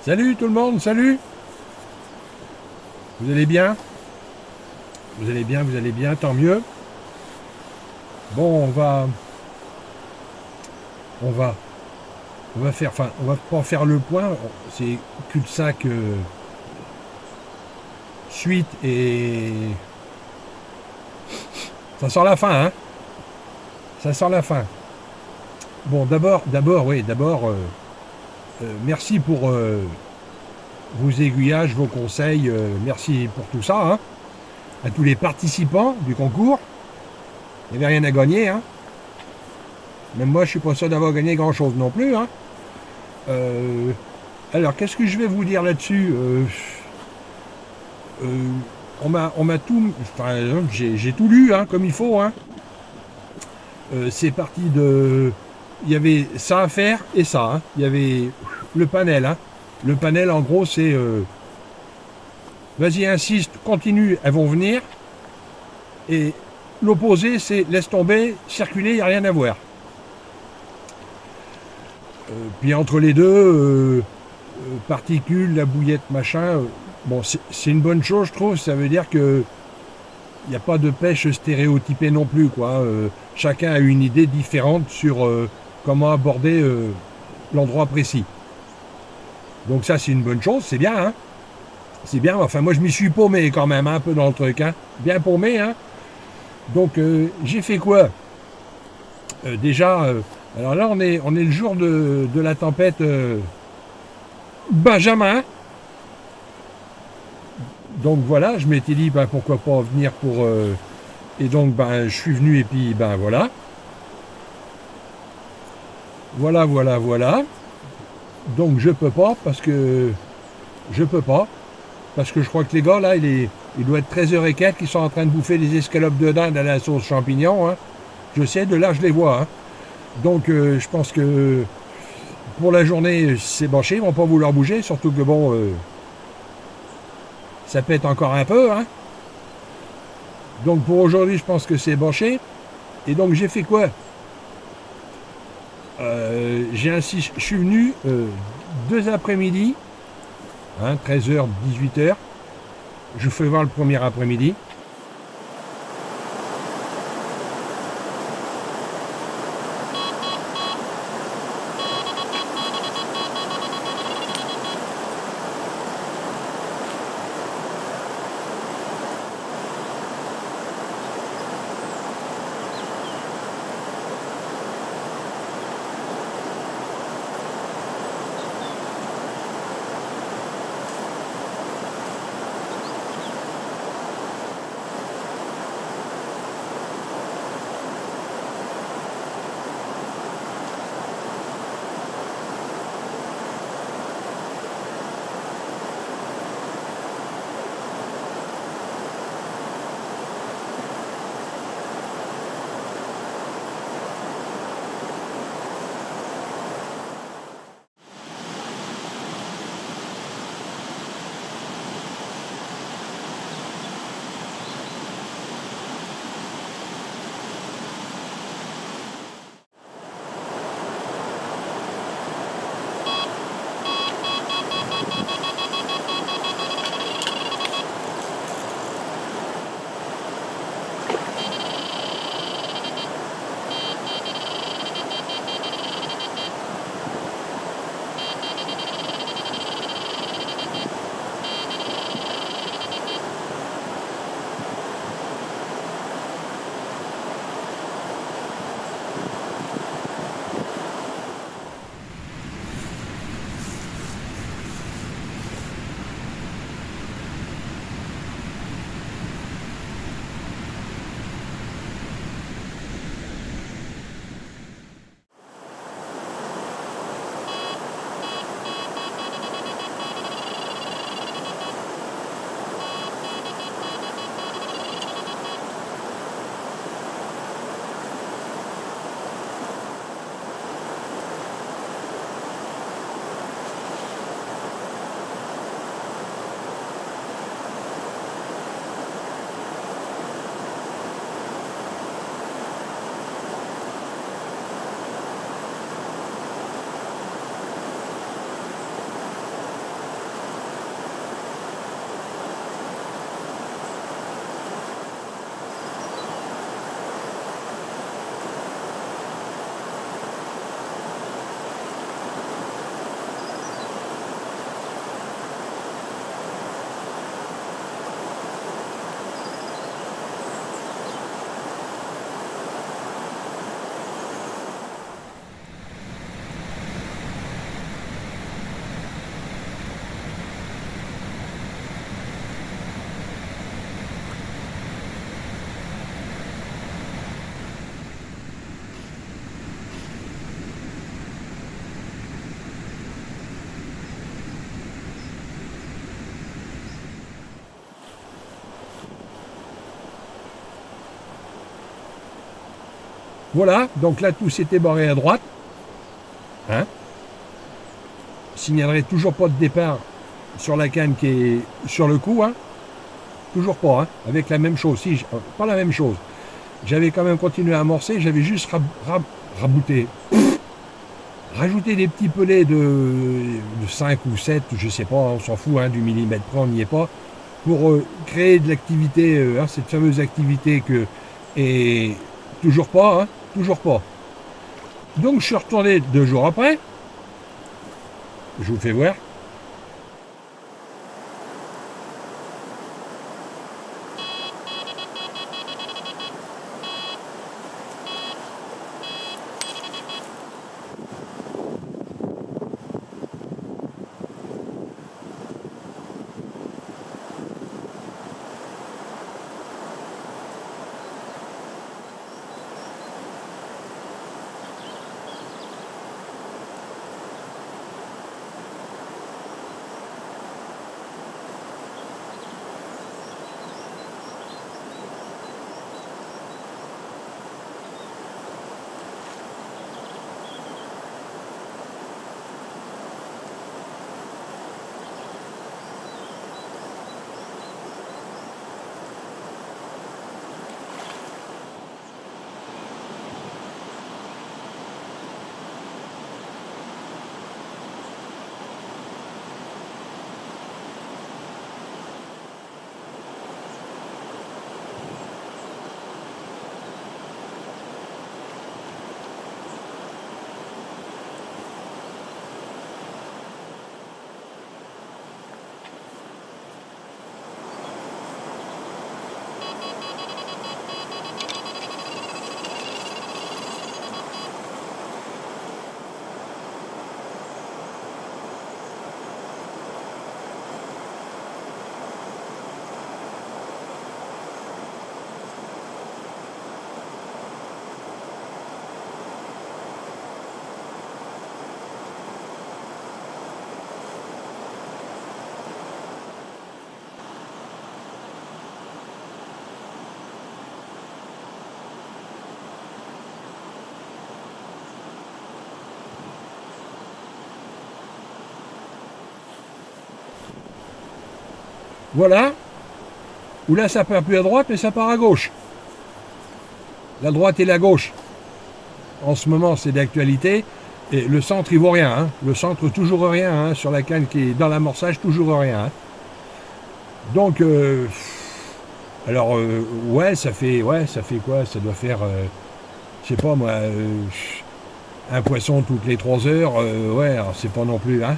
Salut tout le monde, salut. Vous allez bien? Vous allez bien, tant mieux. Bon, on va, on va faire, enfin, on va pas faire le point. C'est cul-de-sac suite et ça sent la fin, hein? Ça sent la fin. Bon, merci pour vos aiguillages, vos conseils. Merci pour tout ça, hein? À tous les participants du concours. Il n'y avait rien à gagner, hein? Même moi, je suis pas sûr d'avoir gagné grand-chose non plus, hein? Euh, alors, qu'est-ce que je vais vous dire là-dessus? Euh, on m'a tout, enfin, j'ai tout lu, hein, comme il faut, hein. C'est parti de, il y avait ça à faire et ça, hein. Il y avait le panel, hein. Le panel, en gros, c'est, vas-y, insiste, continue, elles vont venir. Et l'opposé, c'est laisse tomber, circuler, il n'y a rien à voir. Puis entre les deux, particules, la bouillette, machin. Bon, c'est une bonne chose, je trouve. Ça veut dire que il n'y a pas de pêche stéréotypée non plus, quoi. Chacun a une idée différente sur comment aborder l'endroit précis. Donc ça, c'est une bonne chose, c'est bien, hein. C'est bien. Enfin, moi, je m'y suis paumé quand même, hein, un peu dans le truc, hein. Bien paumé, hein. Donc, j'ai fait quoi? Déjà, alors là, on est le jour de la tempête Benjamin. Donc voilà, je m'étais dit, ben, pourquoi pas venir pour... et donc, ben, je suis venu et puis, ben voilà. Voilà. Donc je peux pas parce que... Je peux pas. Parce que je crois que les gars, là, il doit être 13h04 qui sont en train de bouffer des escalopes de dinde à la sauce champignon, hein. Je sais, de là, je les vois, hein. Donc, je pense que pour la journée, c'est banché, ils vont pas vouloir bouger, surtout que bon, ça pète encore un peu, hein. Donc pour aujourd'hui, je pense que c'est banché. Et donc j'ai fait quoi? Je suis venu 2 après-midi, hein, 13h, 18h. Je fais voir le premier après-midi. Voilà, donc là tout s'était barré à droite. Hein, signalerait toujours pas de départ sur la canne qui est sur le coup, hein. Toujours pas, hein, avec la même chose. Si, pas la même chose. J'avais quand même continué à amorcer, j'avais juste rabouté. Rajouter des petits pelets de 5 ou 7, je sais pas, on s'en fout, hein, du millimètre près, on n'y est pas, pour créer de l'activité, hein, cette fameuse activité que. Et toujours pas, hein, toujours pas. Donc je suis retourné 2 jours après, je vous fais voir. Voilà, où là ça part plus à droite, mais ça part à gauche. La droite et la gauche. En ce moment, c'est d'actualité. Et le centre, il vaut rien. Hein. Le centre, toujours rien. Hein. Sur la canne qui est dans l'amorçage, toujours rien. Hein. Donc, alors, ouais, ça fait quoi? Ça doit faire, je sais pas moi, un poisson toutes les 3 heures. Ouais, alors c'est pas non plus. Hein.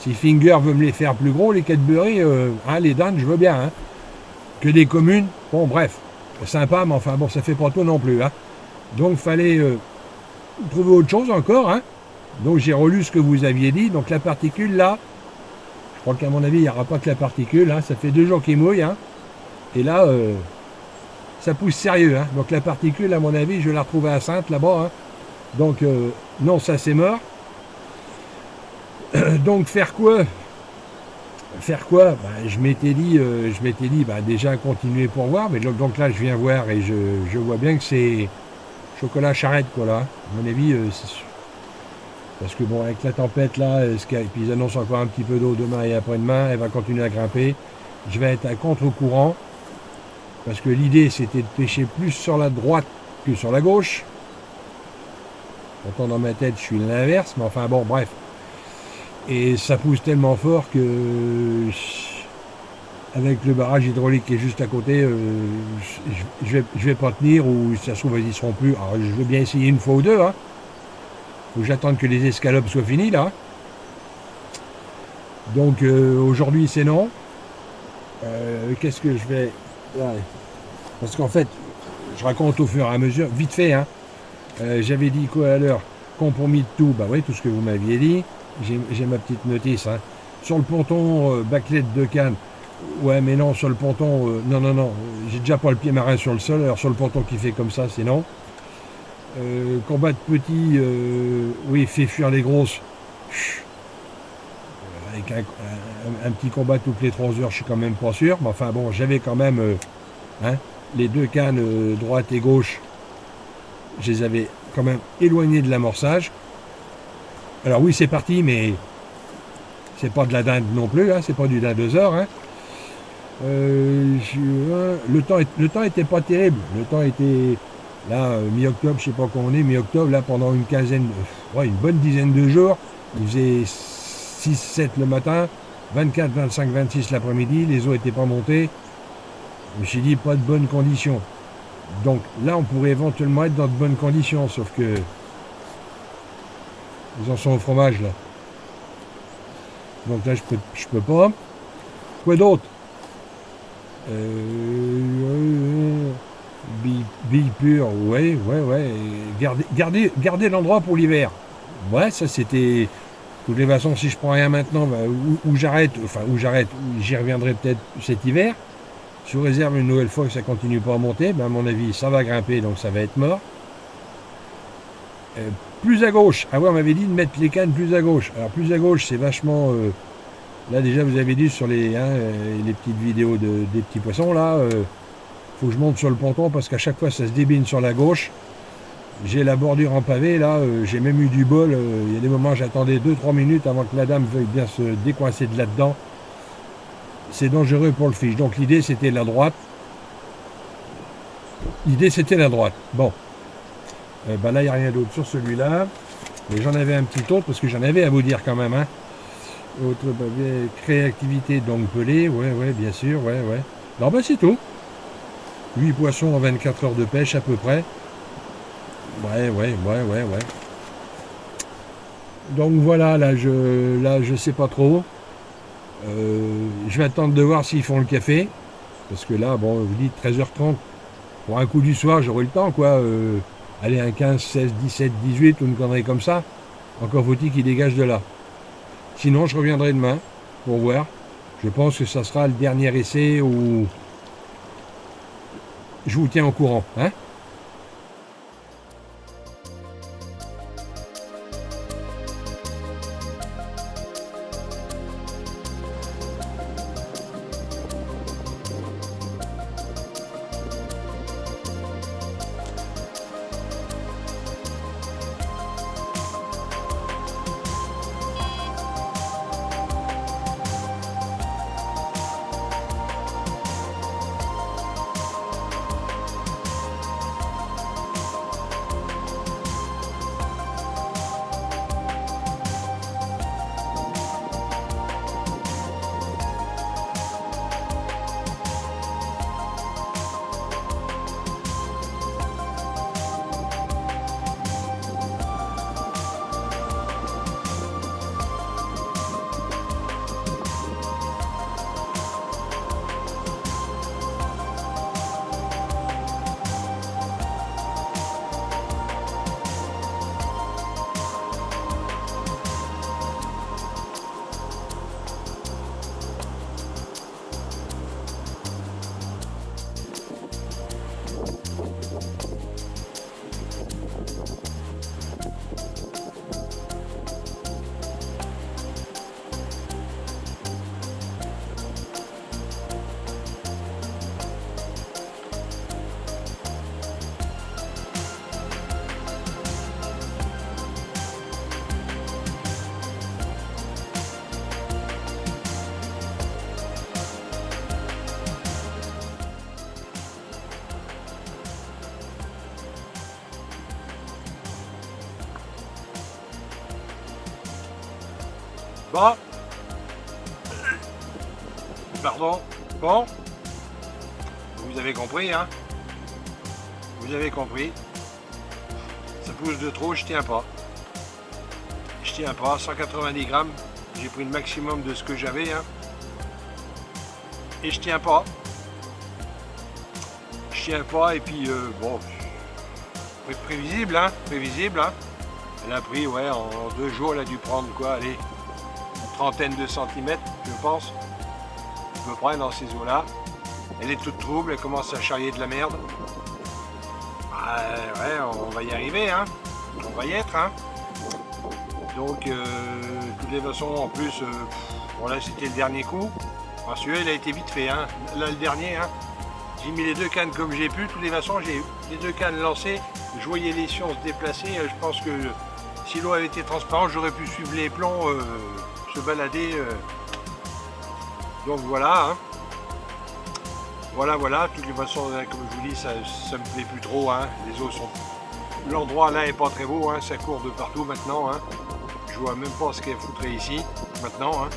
Si Finger veut me les faire plus gros, les Cadbury, hein, les Dan, je veux bien. Hein. Que des communes, bon, bref, sympa, mais enfin, bon, ça fait pas tout non plus. Hein. Donc, fallait trouver autre chose encore. Hein. Donc, j'ai relu ce que vous aviez dit. Donc, la particule, là, je crois qu'à mon avis, il n'y aura pas que la particule. Hein. Ça fait 2 jours qu'il mouille. Hein. Et là, ça pousse sérieux. Hein. Donc, la particule, à mon avis, je vais la retrouver à Sainte, là-bas. Hein. Donc, non, ça, c'est mort. Donc, faire quoi? Je m'étais dit, déjà continuer pour voir, mais donc là je viens voir et je vois bien que c'est chocolat charrette quoi là. À mon avis, parce que bon avec la tempête là, et puis ils annoncent encore un petit peu d'eau demain et après-demain, elle va continuer à grimper. Je vais être à contre-courant parce que l'idée c'était de pêcher plus sur la droite que sur la gauche. Pourtant dans ma tête je suis l'inverse, mais enfin bon bref. Et ça pousse tellement fort que avec le barrage hydraulique qui est juste à côté, je vais pas tenir ou si ça se trouve ils y seront plus. Alors je veux bien essayer une fois ou deux. Hein. Faut que j'attende que les escalopes soient finies là. Donc aujourd'hui c'est non. Qu'est-ce que je vais. Ouais. Parce qu'en fait, je raconte au fur et à mesure, vite fait. Hein. J'avais dit quoi à l'heure? Compromis de tout, bah oui, tout ce que vous m'aviez dit. J'ai ma petite notice. Hein. Sur le ponton, baclette de canne. Ouais, mais non, sur le ponton, non. J'ai déjà pas le pied marin sur le sol, alors sur le ponton qui fait comme ça, c'est non. Combat de petits, oui, fait fuir les grosses. Avec un petit combat toutes les 3 heures, je suis quand même pas sûr. Mais enfin bon, j'avais quand même hein, les 2 cannes droite et gauche je les avais quand même éloignés de l'amorçage. Alors oui, c'est parti, mais c'est pas de la dinde non plus, hein, c'est pas du dindosaure. Hein. Le temps était pas terrible. Le temps était là, mi-octobre, je sais pas quand on est, mi-octobre, là pendant une bonne dizaine de jours. Il faisait 6-7 le matin, 24, 25, 26 l'après-midi, les eaux n'étaient pas montées. Je me suis dit, pas de bonnes conditions. Donc là, on pourrait éventuellement être dans de bonnes conditions, sauf que ils en sont au fromage, là. Donc là, je peux pas. Quoi d'autre? Bille pure, ouais. Garder l'endroit pour l'hiver. Ouais, ça c'était. De toutes les façons, si je prends rien maintenant, bah, où j'arrête, j'y reviendrai peut-être cet hiver. Sous réserve une nouvelle fois que ça continue pas à monter, bah, à mon avis, ça va grimper, donc ça va être mort. Plus à gauche. Ah ouais, on m'avait dit de mettre les cannes plus à gauche. Alors plus à gauche, c'est vachement. Là déjà, vous avez dit sur les petites vidéos des petits poissons là. Faut que je monte sur le ponton parce qu'à chaque fois ça se débine sur la gauche. J'ai la bordure en pavé là, j'ai même eu du bol. Il y a des moments j'attendais 2-3 minutes avant que la dame veuille bien se décoincer de là-dedans. C'est dangereux pour le fiche. Donc l'idée c'était la droite. Bon. Bah là il n'y a rien d'autre sur celui-là. Mais j'en avais un petit autre parce que j'en avais à vous dire quand même. Hein. Autre créativité donc pelée, ouais, bien sûr, ouais. Non bah c'est tout. 8 poissons en 24 heures de pêche à peu près. Ouais. Donc voilà, là je sais pas trop. Je vais attendre de voir s'ils font le café. Parce que là, bon, vous dites 13h30. Pour un coup du soir, j'aurai le temps, quoi. Allez, un 15, 16, 17, 18, ou une connerie comme ça. Encore faut-il qu'ils dégagent de là. Sinon, je reviendrai demain pour voir. Je pense que ça sera le dernier essai où je vous tiens au courant. Hein. Bon. Pardon. Bon. Vous avez compris, hein? Vous avez compris. Ça pousse de trop, je tiens pas. 190 grammes. J'ai pris le maximum de ce que j'avais, hein. Et je tiens pas. Et puis, bon. Prévisible, hein. Elle a pris, ouais, en 2 jours, elle a dû prendre quoi, allez, une trentaine de centimètres, je pense, à peu près dans ces eaux-là. Elle est toute trouble, elle commence à charrier de la merde. Ouais, on va y arriver, hein. On va y être, hein. Donc, toutes les façons, en plus, bon là, c'était le dernier coup. Alors, celui-là, il a été vite fait, hein. Là, le dernier, hein. J'ai mis les 2 cannes comme j'ai pu. De toutes les façons, j'ai les 2 cannes lancées. je voyais les sions se déplacer. Je pense que si l'eau avait été transparente, j'aurais pu suivre les plombs, se balader. Donc voilà. Hein. Voilà. De toutes les façons, comme je vous dis, ça me plaît plus trop. Hein. Les eaux sont. L'endroit là est pas très beau. Hein. Ça court de partout maintenant. Hein. Je vois même pas ce qu'elle foutrait ici maintenant. Hein.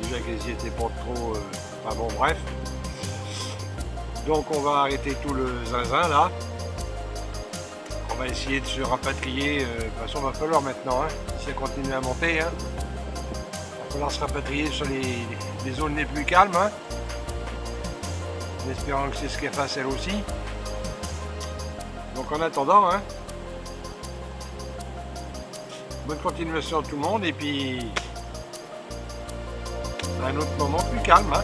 Déjà qu'elles y étaient pas trop. Enfin bon, bref. Donc on va arrêter tout le zinzin là. On va essayer de se rapatrier. De toute façon, il va falloir maintenant. Hein, si ça continue à monter. Hein, il va falloir se rapatrier sur les zones les plus calmes. Hein, en espérant que c'est ce qu'elle fasse elle aussi. Donc en attendant, hein, bonne continuation à tout le monde et puis à un autre moment plus calme. Hein.